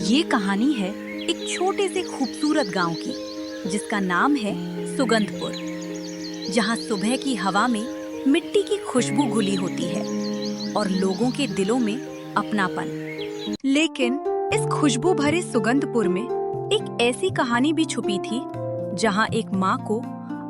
ये कहानी है एक छोटे से खूबसूरत गांव की, जिसका नाम है सुगंधपुर, जहां सुबह की हवा में मिट्टी की खुशबू घुली होती है और लोगों के दिलों में अपनापन। लेकिन इस खुशबू भरे सुगंधपुर में एक ऐसी कहानी भी छुपी थी, जहां एक माँ को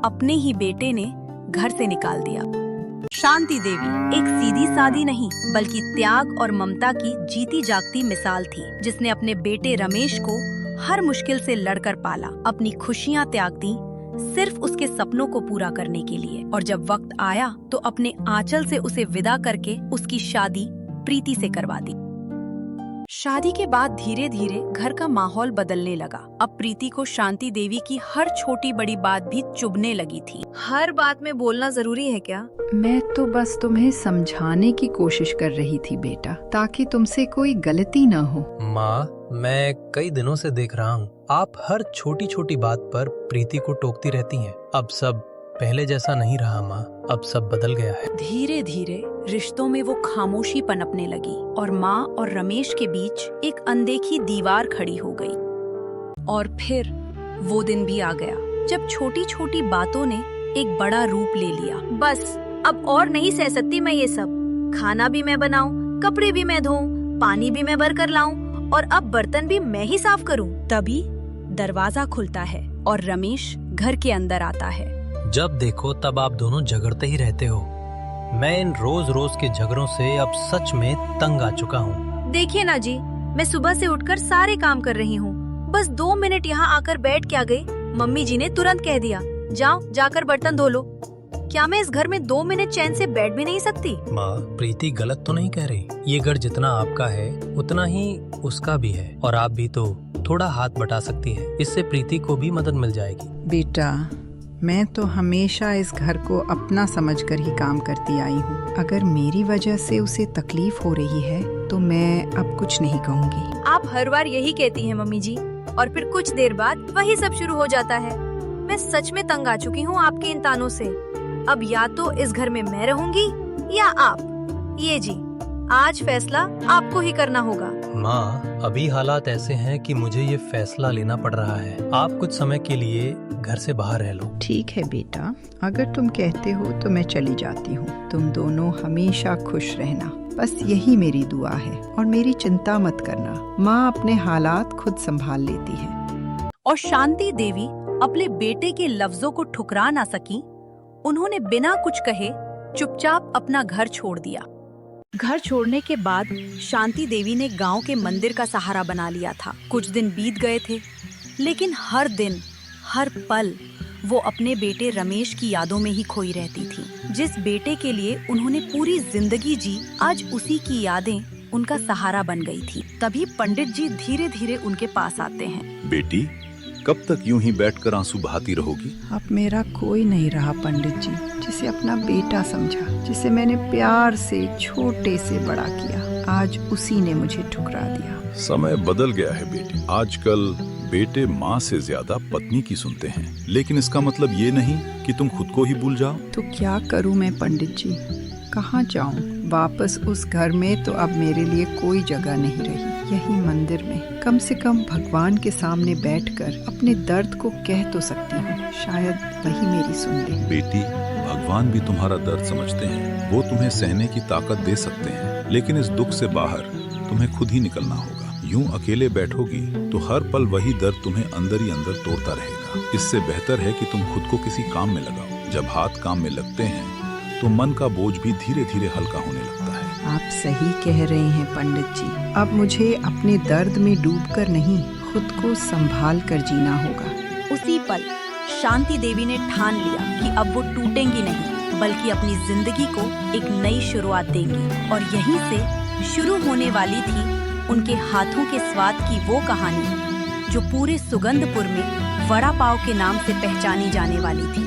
अपने ही बेटे ने घर से निकाल दिया। शांति देवी एक सीधी सादी नहीं, बल्कि त्याग और ममता की जीती जागती मिसाल थी, जिसने अपने बेटे रमेश को हर मुश्किल से लड़कर पाला, अपनी खुशियां त्याग दी सिर्फ उसके सपनों को पूरा करने के लिए। और जब वक्त आया तो अपने आंचल से उसे विदा करके उसकी शादी प्रीति से करवा दी। शादी के बाद धीरे धीरे घर का माहौल बदलने लगा। अब प्रीति को शांति देवी की हर छोटी बड़ी बात भी चुभने लगी थी। हर बात में बोलना जरूरी है क्या? मैं तो बस तुम्हें समझाने की कोशिश कर रही थी बेटा, ताकि तुमसे कोई गलती न हो। माँ, मैं कई दिनों से देख रहा हूँ आप हर छोटी छोटी बात पर प्रीति को टोकती रहती हैं। अब सब पहले जैसा नहीं रहा माँ, अब सब बदल गया है। धीरे धीरे रिश्तों में वो खामोशी पनपने लगी और माँ और रमेश के बीच एक अनदेखी दीवार खड़ी हो गई। और फिर वो दिन भी आ गया जब छोटी छोटी बातों ने एक बड़ा रूप ले लिया। बस अब और नहीं सह सकती मैं ये सब। खाना भी मैं बनाऊं, कपड़े भी मैं धोऊं, पानी भी मैं भर कर लाऊं और अब बर्तन भी मैं ही साफ करूं। तभी दरवाजा खुलता है और रमेश घर के अंदर आता है। जब देखो तब आप दोनों झगड़ते ही रहते हो। मैं इन रोज रोज के झगड़ों से अब सच में तंग आ चुका हूँ। देखिए ना जी, मैं सुबह से उठकर सारे काम कर रही हूँ। बस 2 मिनट यहाँ आकर बैठ क्या गई, मम्मी जी ने तुरंत कह दिया, जाओ जाकर बर्तन धो लो। क्या मैं इस घर में 2 मिनट चैन से बैठ भी नहीं सकती? माँ, प्रीति गलत तो नहीं कह रही। ये घर जितना आपका है उतना ही उसका भी है, और आप भी तो थोड़ा हाथ बटा सकती है। इससे प्रीति को भी मदद मिल जाएगी। बेटा, मैं तो हमेशा इस घर को अपना समझकर ही काम करती आई हूँ। अगर मेरी वजह से उसे तकलीफ हो रही है तो मैं अब कुछ नहीं कहूँगी। आप हर बार यही कहती हैं मम्मी जी, और फिर कुछ देर बाद वही सब शुरू हो जाता है। मैं सच में तंग आ चुकी हूँ आपके इन तानों से। अब या तो इस घर में मैं रहूंगी या आप। ये जी, आज फैसला आपको ही करना होगा। माँ, अभी हालात ऐसे हैं कि मुझे ये फैसला लेना पड़ रहा है। आप कुछ समय के लिए घर से बाहर रह लो। ठीक है बेटा, अगर तुम कहते हो तो मैं चली जाती हूँ। तुम दोनों हमेशा खुश रहना, बस यही मेरी दुआ है। और मेरी चिंता मत करना, माँ अपने हालात खुद संभाल लेती है। और शांति देवी अपने बेटे के लफ्जों को ठुकरा ना सकी। उन्होंने बिना कुछ कहे चुपचाप अपना घर छोड़ दिया। घर छोड़ने के बाद शांति देवी ने गांव के मंदिर का सहारा बना लिया था। कुछ दिन बीत गए थे, लेकिन हर दिन हर पल वो अपने बेटे रमेश की यादों में ही खोई रहती थी। जिस बेटे के लिए उन्होंने पूरी जिंदगी जी, आज उसी की यादें उनका सहारा बन गई थी। तभी पंडित जी धीरे धीरे उनके पास आते हैं। बेटी, कब तक यूं ही बैठकर आंसू बहाती रहोगी? अब मेरा कोई नहीं रहा पंडित जी, जिसे अपना बेटा समझा, जिसे मैंने प्यार से छोटे से बड़ा किया। आज उसी ने मुझे ठुकरा दिया। समय बदल गया है बेटी। आजकल बेटे माँ से ज्यादा पत्नी की सुनते हैं, लेकिन इसका मतलब ये नहीं कि तुम खुद को ही भूल जाओ। तो क्या करूं मैं पंडित जी? कहाँ जाऊं? वापस उस घर में तो अब मेरे लिए कोई जगह नहीं रही। यही मंदिर में कम से कम भगवान के सामने बैठकर अपने दर्द को कह तो सकती हूँ। शायद वही मेरी सुन ले। बेटी, भगवान भी तुम्हारा दर्द समझते हैं। वो तुम्हें सहने की ताकत दे सकते हैं, लेकिन इस दुख से बाहर तुम्हें खुद ही निकलना होगा। यूं अकेले बैठोगी तो हर पल वही दर्द तुम्हें अंदर ही अंदर तोड़ता रहेगा। इससे बेहतर है कि तुम खुद को किसी काम में लगाओ। जब हाथ काम में लगते हैं तो मन का बोझ भी धीरे धीरे हल्का होने लगता है। आप सही कह रहे हैं पंडित जी। अब मुझे अपने दर्द में डूबकर नहीं, खुद को संभाल कर जीना होगा। उसी पल शांति देवी ने ठान लिया कि अब वो टूटेंगी नहीं, बल्कि अपनी जिंदगी को एक नई शुरुआत देंगी। और यहीं से शुरू होने वाली थी उनके हाथों के स्वाद की वो कहानी, जो पूरे सुगंधपुर में वड़ा पाव के नाम से पहचानी जाने वाली थी।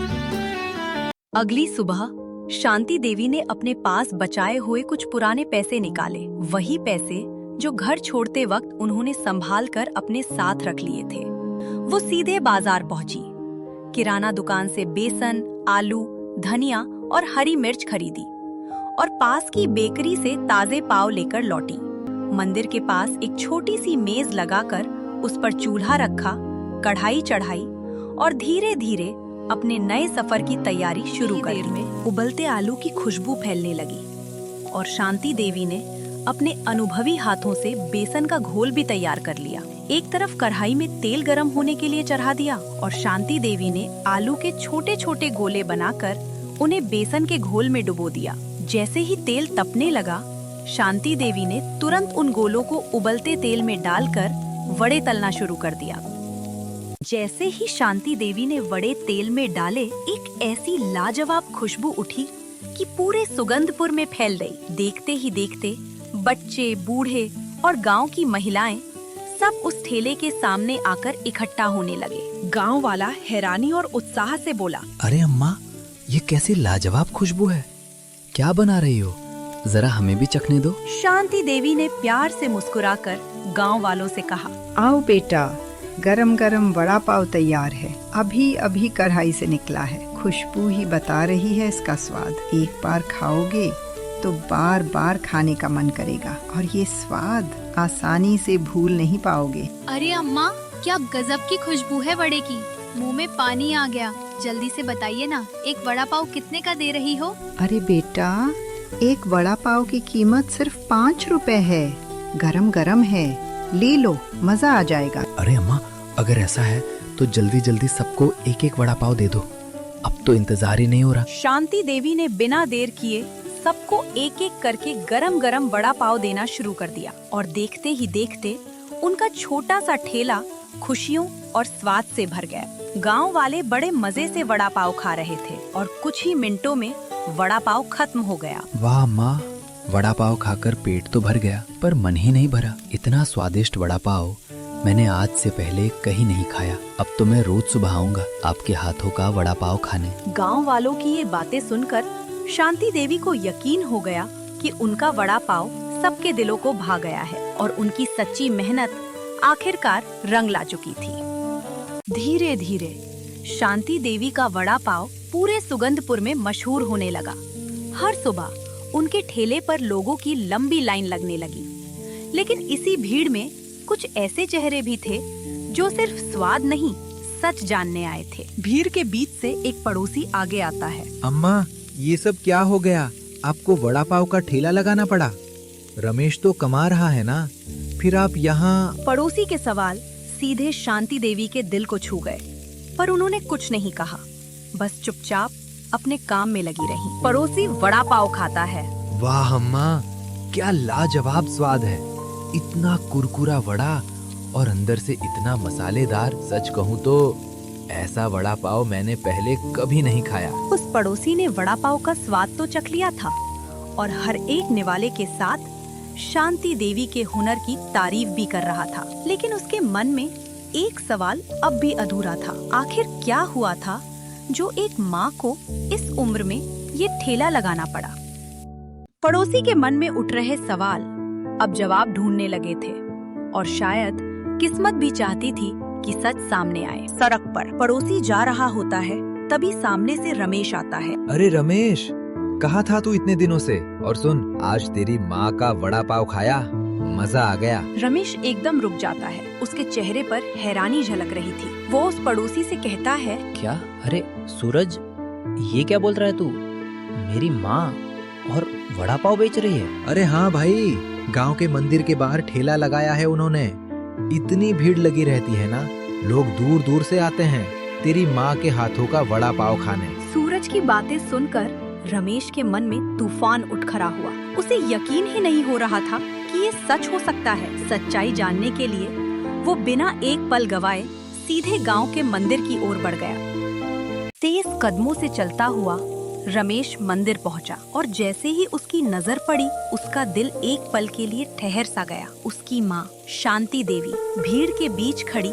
अगली सुबह शांति देवी ने अपने पास बचाए हुए कुछ पुराने पैसे निकाले। वही पैसे जो घर छोड़ते वक्त उन्होंने संभाल कर अपने साथ रख लिए थे। वो सीधे बाजार पहुंची। किराना दुकान से बेसन, आलू, धनिया और हरी मिर्च खरीदी और पास की बेकरी से ताजे पाव लेकर लौटी। मंदिर के पास एक छोटी सी मेज लगाकर उस पर चूल्हा रखा, कढ़ाई चढ़ाई और धीरे धीरे अपने नए सफर की तैयारी शुरू कर दी। में उबलते आलू की खुशबू फैलने लगी और शांति देवी ने अपने अनुभवी हाथों से बेसन का घोल भी तैयार कर लिया। एक तरफ कढ़ाई में तेल गरम होने के लिए चढ़ा दिया और शांति देवी ने आलू के छोटे छोटे गोले बनाकर उन्हें बेसन के घोल में डुबो दिया। जैसे ही तेल तपने लगा, शांति देवी ने तुरंत उन गोलों को उबलते तेल में डालकर वड़े तलना शुरू कर दिया। जैसे ही शांति देवी ने वड़े तेल में डाले, एक ऐसी लाजवाब खुशबू उठी कि पूरे सुगंधपुर में फैल गई। देखते ही देखते बच्चे, बूढ़े और गांव की महिलाएं सब उस ठेले के सामने आकर इकट्ठा होने लगे। गांव वाला हैरानी और उत्साह से बोला, अरे अम्मा, ये कैसी लाजवाब खुशबू है, क्या बना रही हो? जरा हमें भी चखने दो। शांति देवी ने प्यार से मुस्कुराकर गांव वालों से कहा, आओ बेटा, गरम गरम वड़ा पाव तैयार है, अभी अभी कढ़ाई से निकला है। खुशबू ही बता रही है इसका स्वाद। एक बार खाओगे तो बार बार खाने का मन करेगा और ये स्वाद आसानी से भूल नहीं पाओगे। अरे अम्मा, क्या गजब की खुशबू है वड़े की, मुंह में पानी आ गया। जल्दी से बताइए ना, एक वड़ा पाव कितने का दे रही हो? अरे बेटा, एक वड़ा पाव की कीमत सिर्फ 5 रुपए है। गरम गरम है, ले लो, मजा आ जाएगा। अरे अम्मा, अगर ऐसा है तो जल्दी जल्दी सबको एक एक वड़ा पाव दे दो, अब तो इंतजार ही नहीं हो रहा। शांति देवी ने बिना देर किए सबको एक एक करके गरम गरम वड़ा पाव देना शुरू कर दिया और देखते ही देखते उनका छोटा सा ठेला खुशियों और स्वाद से भर गया। गांव वाले बड़े मजे से वड़ा पाव खा रहे थे और कुछ ही मिनटों में वड़ा पाव खत्म हो गया। वाह अम्मा, वड़ा पाव खाकर पेट तो भर गया पर मन ही नहीं भरा। इतना स्वादिष्ट वड़ा पाव मैंने आज से पहले कहीं नहीं खाया। अब तो मैं रोज सुबह आऊंगा आपके हाथों का वड़ा पाव खाने। गांव वालों की ये बातें सुनकर शांति देवी को यकीन हो गया कि उनका वड़ा पाव सबके दिलों को भा गया है और उनकी सच्ची मेहनत आखिरकार रंग ला चुकी थी। धीरे धीरे शांति देवी का वड़ा पाव पूरे सुगंधपुर में मशहूर होने लगा। हर सुबह उनके ठेले पर लोगों की लंबी लाइन लगने लगी। लेकिन इसी भीड़ में कुछ ऐसे चेहरे भी थे जो सिर्फ स्वाद नहीं, सच जानने आए थे। भीड़ के बीच से एक पड़ोसी आगे आता है। अम्मा, ये सब क्या हो गया? आपको वड़ा पाव का ठेला लगाना पड़ा? रमेश तो कमा रहा है ना, फिर आप यहाँ? पड़ोसी के सवाल सीधे शांति देवी के दिल को छू गए, पर उन्होंने कुछ नहीं कहा, बस चुपचाप अपने काम में लगी रही। पड़ोसी वड़ा पाव खाता है। वाह अम्मा, क्या लाजवाब स्वाद है, इतना कुरकुरा वड़ा और अंदर से इतना मसालेदार। सच कहूँ तो ऐसा वड़ा पाव मैंने पहले कभी नहीं खाया। उस पड़ोसी ने वड़ा पाव का स्वाद तो चख लिया था और हर एक निवाले के साथ शांति देवी के हुनर की तारीफ भी कर रहा था। लेकिन उसके मन में एक सवाल अब भी अधूरा था। आखिर क्या हुआ था जो एक माँ को इस उम्र में ये ठेला लगाना पड़ा? पड़ोसी के मन में उठ रहे सवाल अब जवाब ढूंढने लगे थे और शायद किस्मत भी चाहती थी कि सच सामने आए। सड़क पर पड़ोसी जा रहा होता है, तभी सामने से रमेश आता है। अरे रमेश, कहाँ था तू इतने दिनों से? और सुन, आज तेरी माँ का वड़ा पाव खाया, मजा आ गया। रमेश एकदम रुक जाता है, उसके चेहरे पर हैरानी झलक रही थी। वो उस पड़ोसी से कहता है, क्या? अरे सूरज, ये क्या बोल रहा है तू? मेरी माँ और वड़ा पाव बेच रही है? अरे हाँ भाई, गांव के मंदिर के बाहर ठेला लगाया है उन्होंने। इतनी भीड़ लगी रहती है ना, लोग दूर दूर से आते हैं तेरी माँ के हाथों का वड़ा पाव खाने। सूरज की बातें सुनकर रमेश के मन में तूफान उठ खड़ा हुआ। उसे यकीन ही नहीं हो रहा था कि ये सच हो सकता है। सच्चाई जानने के लिए वो बिना एक पल गवाए सीधे गांव के मंदिर की ओर बढ़ गया। तेज कदमों से चलता हुआ रमेश मंदिर पहुंचा और जैसे ही उसकी नजर पड़ी, उसका दिल एक पल के लिए ठहर सा गया। उसकी माँ शांति देवी भीड़ के बीच खड़ी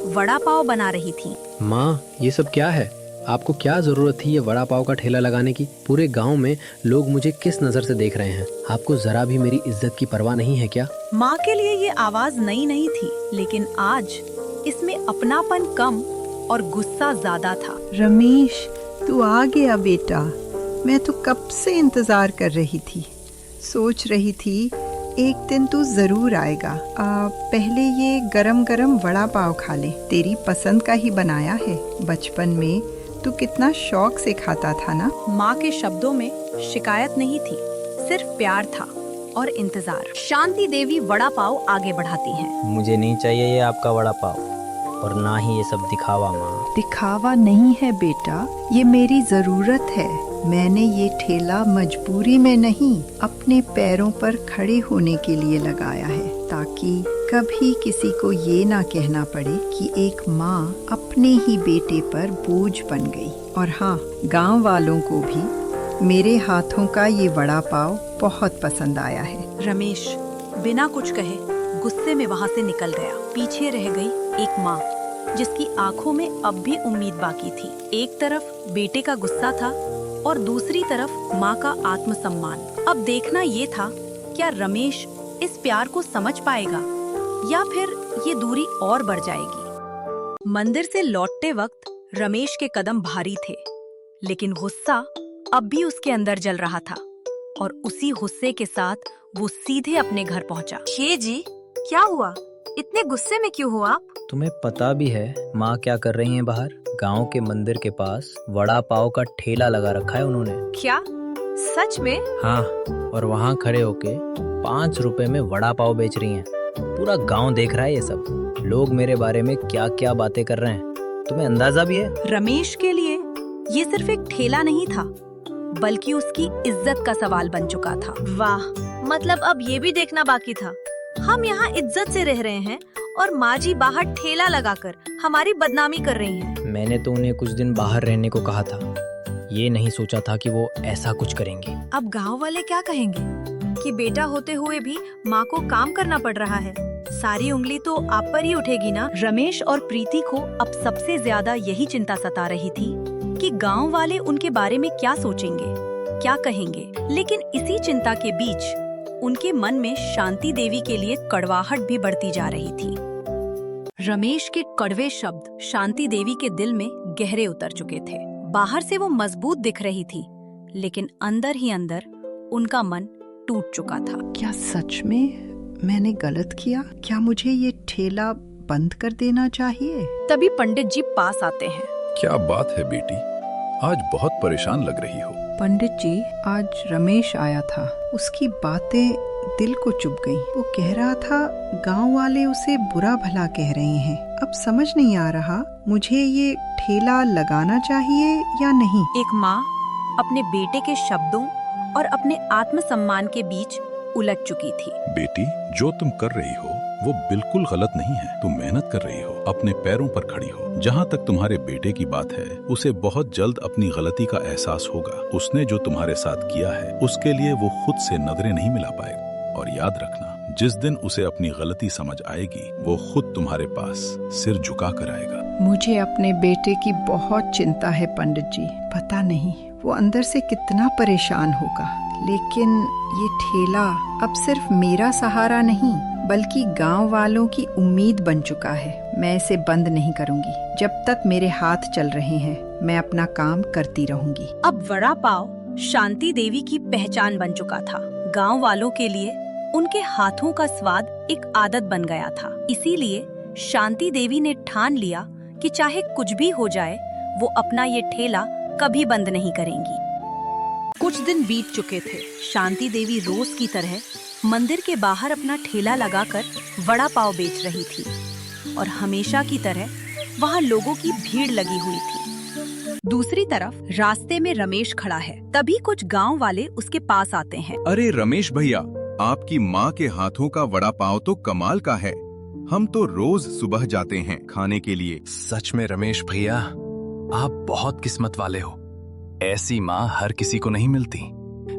वड़ा पाव बना रही थी। माँ, ये सब क्या है? आपको क्या जरूरत थी ये वड़ा पाव का ठेला लगाने की? पूरे गांव में लोग मुझे किस नजर से देख रहे हैं? आपको जरा भी मेरी इज्जत की परवाह नहीं है क्या? माँ के लिए ये आवाज नई नहीं थी, लेकिन आज इसमें अपनापन कम और गुस्सा ज्यादा था। रमेश, तू आ गया बेटा। मैं तो कब से इंतजार कर रही थी। सोच रही थी एक दिन तू जरूर आएगा। पहले ये गरम गरम वड़ा पाव खा ले, तेरी पसंद का ही बनाया है। बचपन में तू कितना शौक से खाता था ना। माँ के शब्दों में शिकायत नहीं थी, सिर्फ प्यार था और इंतजार। शांति देवी वड़ा पाव आगे बढ़ाती हैं। मुझे नहीं चाहिए ये आपका वड़ा पाव, और ना ही ये सब दिखावा माँ। दिखावा नहीं है बेटा, ये मेरी जरूरत है। मैंने ये ठेला मजबूरी में नहीं, अपने पैरों पर खड़े होने के लिए लगाया है, ताकि कभी किसी को ये ना कहना पड़े कि एक माँ अपने ही बेटे पर बोझ बन गई। और हाँ, गांव वालों को भी मेरे हाथों का ये वड़ा पाव बहुत पसंद आया है। रमेश बिना कुछ कहे गुस्से में वहाँ से निकल गया। पीछे रह गई एक माँ जिसकी आंखों में अब भी उम्मीद बाकी थी। एक तरफ बेटे का गुस्सा था और दूसरी तरफ माँ का आत्मसम्मान। अब देखना ये था, क्या रमेश इस प्यार को समझ पाएगा या फिर ये दूरी और बढ़ जाएगी। मंदिर से लौटते वक्त रमेश के कदम भारी थे, लेकिन गुस्सा अब भी उसके अंदर जल रहा था और उसी गुस्से के साथ वो सीधे अपने घर पहुंचा। ये जी, क्या हुआ? इतने गुस्से में क्यों हो आप? तुम्हें पता भी है माँ क्या कर रही हैं बाहर? गांव के मंदिर के पास वड़ा पाव का ठेला लगा रखा है उन्होंने। क्या सच में? हाँ, और वहाँ खड़े होके 5 रुपए में वड़ा पाव बेच रही हैं। पूरा गांव देख रहा है ये सब। लोग मेरे बारे में क्या क्या बातें कर रहे हैं, तुम्हें अंदाजा भी है? रमेश के लिए ये सिर्फ एक ठेला नहीं था, बल्कि उसकी इज्जत का सवाल बन चुका था। वाह, मतलब अब ये भी देखना बाकी था। हम यहाँ इज्जत से रह रहे हैं और माँ जी बाहर ठेला लगाकर हमारी बदनामी कर रही हैं। मैंने तो उन्हें कुछ दिन बाहर रहने को कहा था, ये नहीं सोचा था कि वो ऐसा कुछ करेंगे। अब गांव वाले क्या कहेंगे कि बेटा होते हुए भी माँ को काम करना पड़ रहा है? सारी उंगली तो आप पर ही उठेगी ना। रमेश और प्रीति को अब सबसे ज्यादा यही चिंता सता रही थी कि गांव वाले उनके बारे में क्या सोचेंगे, क्या कहेंगे। लेकिन इसी चिंता के बीच उनके मन में शांति देवी के लिए कड़वाहट भी बढ़ती जा रही थी। रमेश के कड़वे शब्द शांति देवी के दिल में गहरे उतर चुके थे। बाहर से वो मजबूत दिख रही थी, लेकिन अंदर ही अंदर उनका मन टूट चुका था। क्या सच में मैंने गलत किया? क्या मुझे ये ठेला बंद कर देना चाहिए? तभी पंडित जी पास आते हैं। क्या बात है बेटी, आज बहुत परेशान लग रही हो। पंडित जी, आज रमेश आया था, उसकी बातें दिल को चुभ गईं। वो कह रहा था गांव वाले उसे बुरा भला कह रहे हैं। अब समझ नहीं आ रहा मुझे ये ठेला लगाना चाहिए या नहीं। एक माँ अपने बेटे के शब्दों और अपने आत्मसम्मान के बीच उलझ चुकी थी। बेटी, जो तुम कर रही हो वो बिल्कुल गलत नहीं है। तुम मेहनत कर रही हो, अपने पैरों पर खड़ी हो। जहाँ तक तुम्हारे बेटे की बात है, उसे बहुत जल्द अपनी गलती का एहसास होगा। उसने जो तुम्हारे साथ किया है उसके लिए वो खुद से नजरें नहीं मिला पाएगा। और याद रखना, जिस दिन उसे अपनी गलती समझ आएगी वो खुद तुम्हारे पास सिर झुका कर आएगा। मुझे अपने बेटे की बहुत चिंता है पंडित जी। पता नहीं वो अंदर से कितना परेशान होगा। लेकिन ये ठेला अब सिर्फ मेरा सहारा नहीं, बल्कि गांव वालों की उम्मीद बन चुका है। मैं इसे बंद नहीं करूंगी। जब तक मेरे हाथ चल रहे हैं मैं अपना काम करती रहूंगी। अब वड़ा पाव शांति देवी की पहचान बन चुका था। गांव वालों के लिए उनके हाथों का स्वाद एक आदत बन गया था। इसीलिए शांति देवी ने ठान लिया कि चाहे कुछ भी हो जाए वो अपना ये ठेला कभी बंद नहीं करेंगी। कुछ दिन बीत चुके थे। शांति देवी रोज की तरह मंदिर के बाहर अपना ठेला लगाकर वड़ा पाव बेच रही थी और हमेशा की तरह वहाँ लोगों की भीड़ लगी हुई थी। दूसरी तरफ रास्ते में रमेश खड़ा है। तभी कुछ गांव वाले उसके पास आते हैं। अरे रमेश भैया, आपकी माँ के हाथों का वड़ा पाव तो कमाल का है। हम तो रोज सुबह जाते हैं खाने के लिए। सच में रमेश भैया, आप बहुत किस्मत वाले हो। ऐसी माँ हर किसी को नहीं मिलती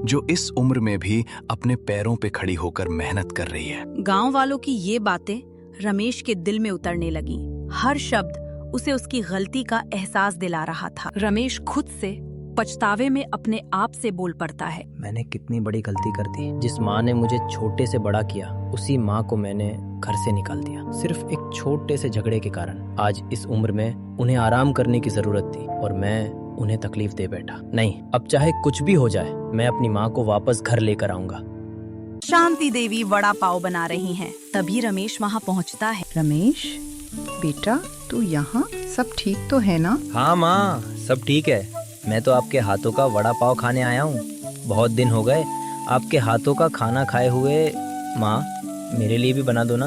जो इस उम्र में भी अपने पैरों पे खड़ी होकर मेहनत कर रही है। गांव वालों की ये बातें रमेश के दिल में उतरने लगी। हर शब्द उसे उसकी गलती का एहसास दिला रहा था। रमेश खुद से पछतावे में अपने आप से बोल पड़ता है। मैंने कितनी बड़ी गलती कर दी। जिस माँ ने मुझे छोटे से बड़ा किया, उसी माँ को मैंने घर से निकाल दिया, सिर्फ एक छोटे से झगड़े के कारण। आज इस उम्र में उन्हें आराम करने की जरूरत थी और मैं उन्हें तकलीफ दे बैठा। नहीं, अब चाहे कुछ भी हो जाए मैं अपनी माँ को वापस घर लेकर आऊंगा। शांति देवी वड़ा पाव बना रही हैं। तभी रमेश वहाँ पहुँचता है। रमेश बेटा, तू यहाँ? सब ठीक तो है ना? हाँ माँ, सब ठीक है। मैं तो आपके हाथों का वड़ा पाव खाने आया हूँ। बहुत दिन हो गए आपके हाथों का खाना खाए हुए। माँ, मेरे लिए भी बना दो ना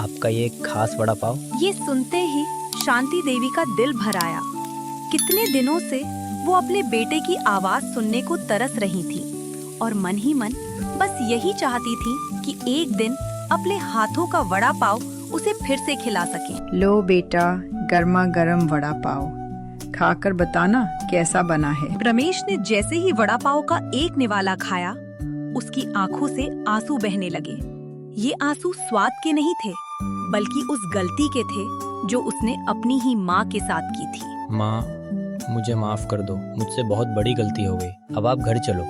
आपका ये खास वड़ा पाव। ये सुनते ही शांति देवी का दिल भर आया। कितने दिनों से वो अपने बेटे की आवाज सुनने को तरस रही थी और मन ही मन बस यही चाहती थी कि एक दिन अपने हाथों का वड़ा पाव उसे फिर से खिला सके। लो बेटा, गर्मा गर्म वड़ा पाव खाकर बताना कैसा बना है। रमेश ने जैसे ही वड़ा पाव का एक निवाला खाया, उसकी आंखों से आंसू बहने लगे। ये आंसू स्वाद के नहीं थे, बल्कि उस गलती के थे जो उसने अपनी ही माँ के साथ की थी। माँ, मुझे माफ कर दो, मुझसे बहुत बड़ी गलती हो गई। अब आप घर चलो,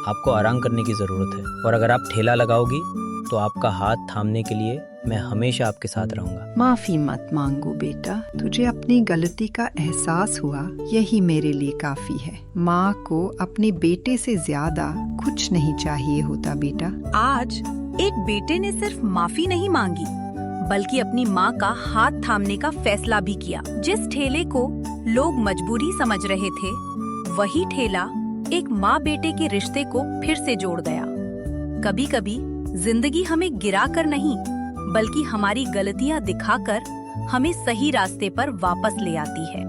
आपको आराम करने की जरूरत है। और अगर आप ठेला लगाओगी तो आपका हाथ थामने के लिए मैं हमेशा आपके साथ रहूंगा। माफी मत मांगो बेटा, तुझे अपनी गलती का एहसास हुआ, यही मेरे लिए काफी है। माँ को अपने बेटे से ज्यादा कुछ नहीं चाहिए होता बेटा। आज एक बेटे ने सिर्फ माफी नहीं मांगी, बल्कि अपनी माँ का हाथ थामने का फैसला भी किया। जिस ठेले को लोग मजबूरी समझ रहे थे, वही ठेला एक माँ बेटे के रिश्ते को फिर से जोड़ गया। कभी कभी जिंदगी हमें गिरा कर नहीं, बल्कि हमारी गलतियाँ दिखाकर हमें सही रास्ते पर वापस ले आती है।